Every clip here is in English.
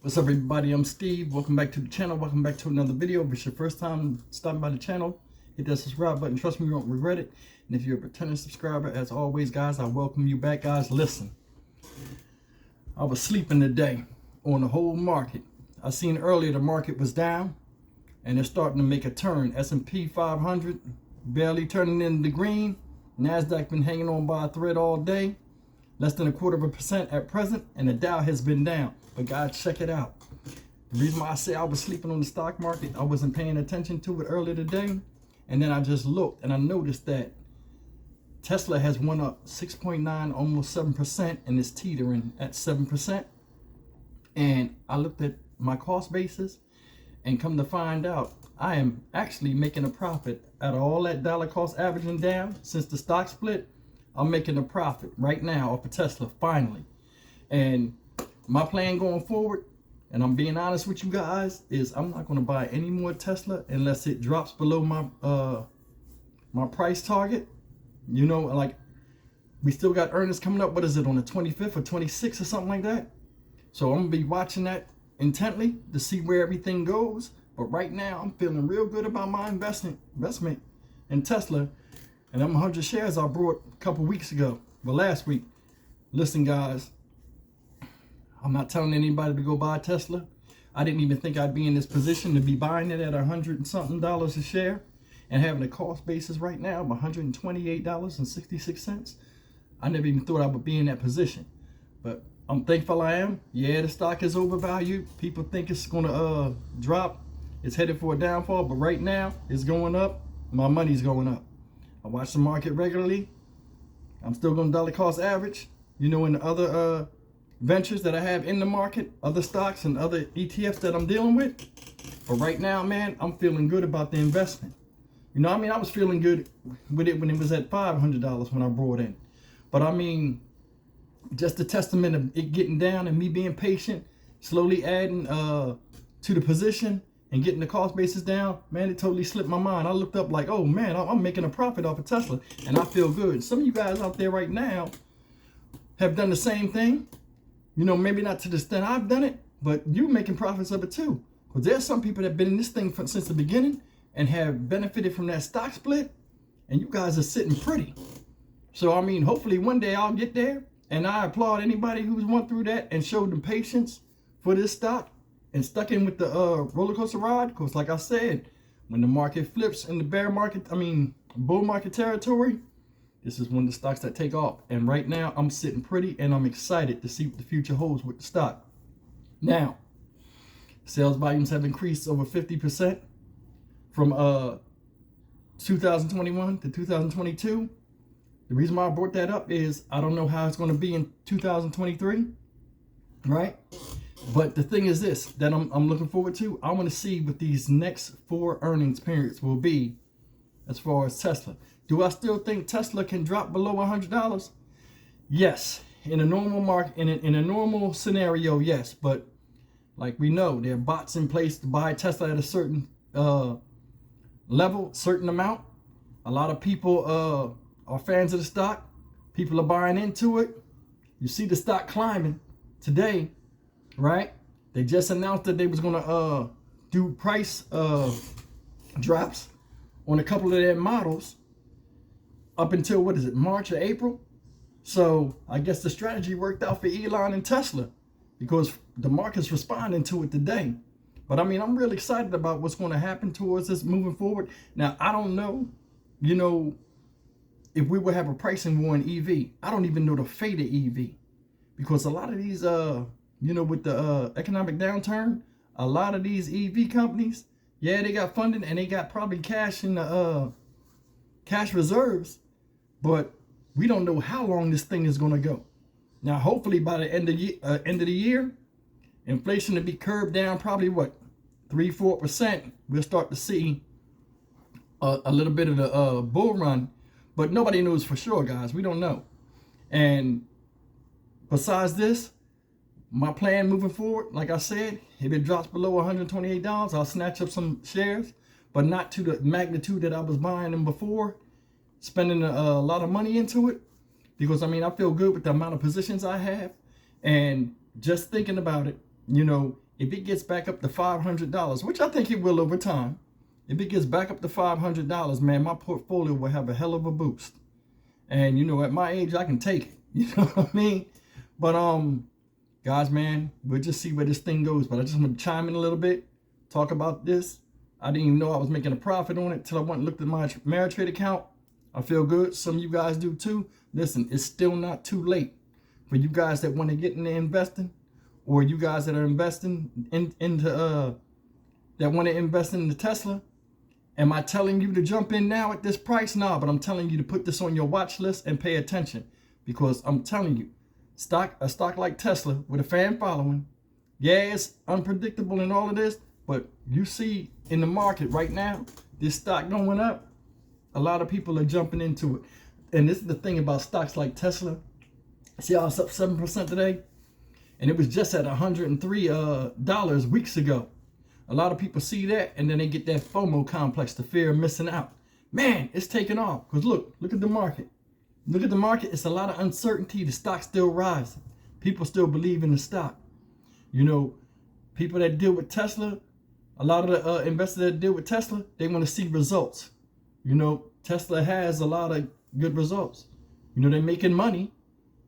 What's up, everybody? I'm Steve. Welcome back to the channel. Welcome back to another video. If it's your first time stopping by the channel, hit that subscribe button. Trust me, you won't regret it. And if you're a returning subscriber, as always, guys, I welcome you back. Guys, listen, I was sleeping today on the whole market. I seen earlier the market was down and it's starting to make a turn. S&P 500 barely turning into the green. NASDAQ been hanging on by a thread all day, less than 0.25% at present, and the Dow has been down. But guys, check it out. The reason why I say I was sleeping on the stock market, I wasn't paying attention to it earlier today, and then I just looked and I noticed that Tesla has went up 6.9, almost 7%, and is teetering at 7%. And I looked at my cost basis, and come to find out, I am actually making a profit out of all that dollar cost averaging down since the stock split. I'm making a profit right now off of Tesla, finally. And my plan going forward, and I'm being honest with you guys, is I'm not going to buy any more Tesla unless it drops below my my price target. You know, like, we still got earnings coming up. What is it, on the 25th or 26th or something like that? So I'm going to be watching that intently to see where everything goes. But right now, I'm feeling real good about my investment in Tesla. And them 100 shares I brought a couple weeks ago, well, last week. Listen, guys, I'm not telling anybody to go buy Tesla. I didn't even think I'd be in this position to be buying it at $100 and something a share and having a cost basis right now of $128.66. I never even thought I would be in that position, but I'm thankful I am. Yeah, the stock is overvalued. People think it's gonna drop. It's headed for a downfall, but right now it's going up. My money's going up. I watch the market regularly. I'm still going to dollar cost average. You know, in the other ventures that I have in the market, other stocks and other ETFs that I'm dealing with. But right now, man, I'm feeling good about the investment. You know, I mean, I was feeling good with it when it was at $500 when I brought in. But I mean, just a testament of it getting down and me being patient, slowly adding to the position and getting the cost basis down, man, it totally slipped my mind. I looked up like, oh man, I'm making a profit off of Tesla, and I feel good. Some of you guys out there right now have done the same thing. You know, maybe not to the extent I've done it, but you're making profits of it too. Because there's some people that have been in this thing since the beginning and have benefited from that stock split, and you guys are sitting pretty. So, I mean, hopefully one day I'll get there, and I applaud anybody who's went through that and showed them patience for this stock and stuck in with the roller coaster ride. Because like I said, when the market flips in the bull market territory, this is one of the stocks that take off. And right now I'm sitting pretty, and I'm excited to see what the future holds with the stock. Now, sales volumes have increased over 50% from 2021 to 2022. The reason why I brought that up is I don't know how it's going to be in 2023, right? But the thing is this, that I'm looking forward to. I want to see what these next 4 earnings periods will be as far as Tesla. Do I still think Tesla can drop below $100? Yes. In a normal market, in a normal scenario, yes. But like we know, there are bots in place to buy Tesla at a certain level, certain amount. A lot of people are fans of the stock. People are buying into it. You see the stock climbing today, right? They just announced that they was gonna do price drops on a couple of their models up until, what is it, March or April? So I guess the strategy worked out for Elon and Tesla because the market's responding to it today. But I mean, I'm really excited about what's going to happen towards this moving forward. Now, I don't know, you know, if we would have a pricing war in EV. I don't even know the fate of EV, because a lot of these, you know, with the economic downturn, a lot of these EV companies, yeah, they got funding and they got probably cash in the cash reserves, but we don't know how long this thing is going to go. Now, hopefully by the end of the year, inflation to be curbed down, probably what, 3-4%. We'll start to see a little bit of the bull run, but nobody knows for sure, guys. We don't know. And besides this, my plan moving forward, like I said, if it drops below $128, I'll snatch up some shares, but not to the magnitude that I was buying them before, spending a lot of money into it. Because I mean, I feel good with the amount of positions I have, and just thinking about it, you know, if it gets back up to $500, which I think it will over time, if it gets back up to $500, man, my portfolio will have a hell of a boost. And you know, at my age, I can take it. You know what I mean? But guys, man, we'll just see where this thing goes. But I just want to chime in a little bit, talk about this. I didn't even know I was making a profit on it till I went and looked at my Ameritrade account. I feel good. Some of you guys do too. Listen, it's still not too late for you guys that want to get into investing, or you guys that are investing into that want to invest in the Tesla. Am I telling you to jump in now at this price? No, but I'm telling you to put this on your watch list and pay attention, because I'm telling you, a stock like Tesla with a fan following, yeah, it's unpredictable and all of this, but you see in the market right now, this stock going up, a lot of people are jumping into it. And this is the thing about stocks like Tesla. See how it's up 7% today? And it was just at $103 weeks ago. A lot of people see that, and then they get that FOMO complex, the fear of missing out. Man, it's taking off. Because look at the market. Look at the market. It's a lot of uncertainty. The stock's still rising. People still believe in the stock. You know, people that deal with Tesla, a lot of the investors that deal with Tesla, they want to see results. You know, Tesla has a lot of good results. You know, they're making money.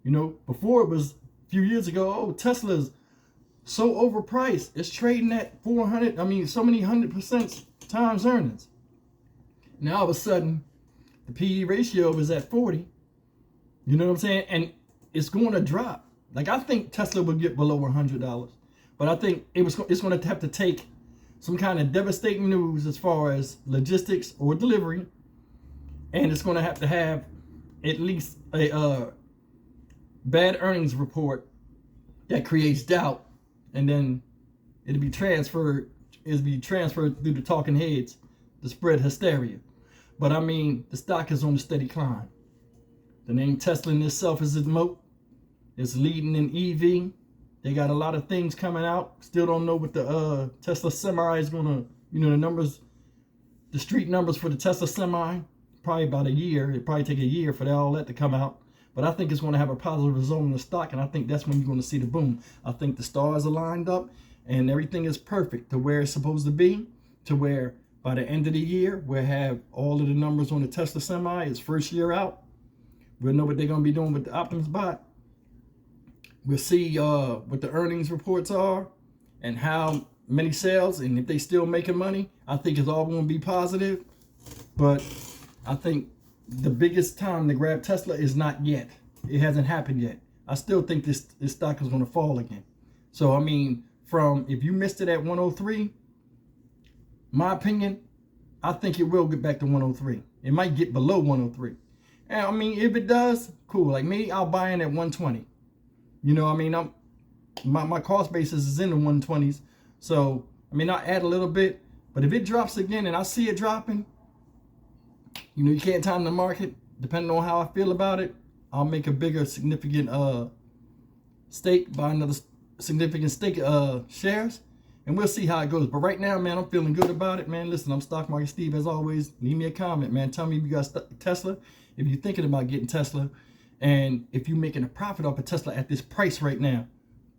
You know, before it was a few years ago, oh, Tesla's so overpriced. It's trading at so many 100% times earnings. Now all of a sudden, the PE ratio is at 40. You know what I'm saying? And it's going to drop. Like, I think Tesla will get below $100, but I think it's going to have to take some kind of devastating news as far as logistics or delivery, and it's going to have at least a bad earnings report that creates doubt. And then it'll be transferred through the talking heads to spread hysteria. But I mean, the stock is on a steady climb. The name Tesla in itself is a moat. It's leading in EV. They got a lot of things coming out. Still don't know what the Tesla Semi is gonna, you know, the numbers, the street numbers for the Tesla Semi. Probably about a year. It'd probably take a year for all that to come out. But I think it's going to have a positive result in the stock, and I think that's when you're going to see the boom. I think the stars are lined up, and everything is perfect to where it's supposed to be, to where by the end of the year, we'll have all of the numbers on the Tesla Semi. It's first year out. We'll know what they're going to be doing with the Optimus bot. We'll see what the earnings reports are and how many sales, and if they still making money. I think it's all going to be positive, but I think the biggest time to grab Tesla is not yet. It hasn't happened yet. I still think this stock is going to fall again. So, I mean, if you missed it at 103, my opinion, I think it will get back to 103. It might get below 103. And I mean, if it does, cool. Like me, I'll buy in at 120. You know, I mean, my cost basis is in the 120s. So, I mean, I'll add a little bit. But if it drops again and I see it dropping, you know, you can't time the market. Depending on how I feel about it, I'll make a bigger, significant stake, buy another significant stake shares, and we'll see how it goes. But right now, man, I'm feeling good about it, man. Listen, I'm Stock Market Steve, as always. Leave me a comment, man. Tell me if you got Tesla, if you're thinking about getting Tesla, and if you're making a profit off of Tesla at this price right now,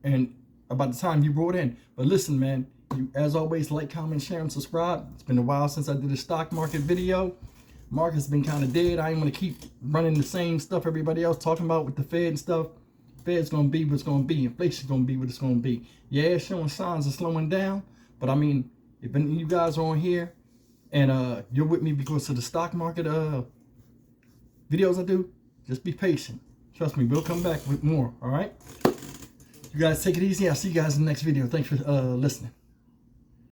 and about the time you brought in. But listen, man, you, as always, like, comment, share, and subscribe. It's been a while since I did a stock market video. Market's been kind of dead. I ain't want to keep running the same stuff everybody else talking about with the Fed and stuff. Fed's going to be what's going to be. Inflation's going to be what it's going to be. Yeah, it's showing signs of slowing down. But I mean, if any of you guys are on here and you're with me because of the stock market videos I do, just be patient. Trust me, we'll come back with more. All right? You guys take it easy. I'll see you guys in the next video. Thanks for listening.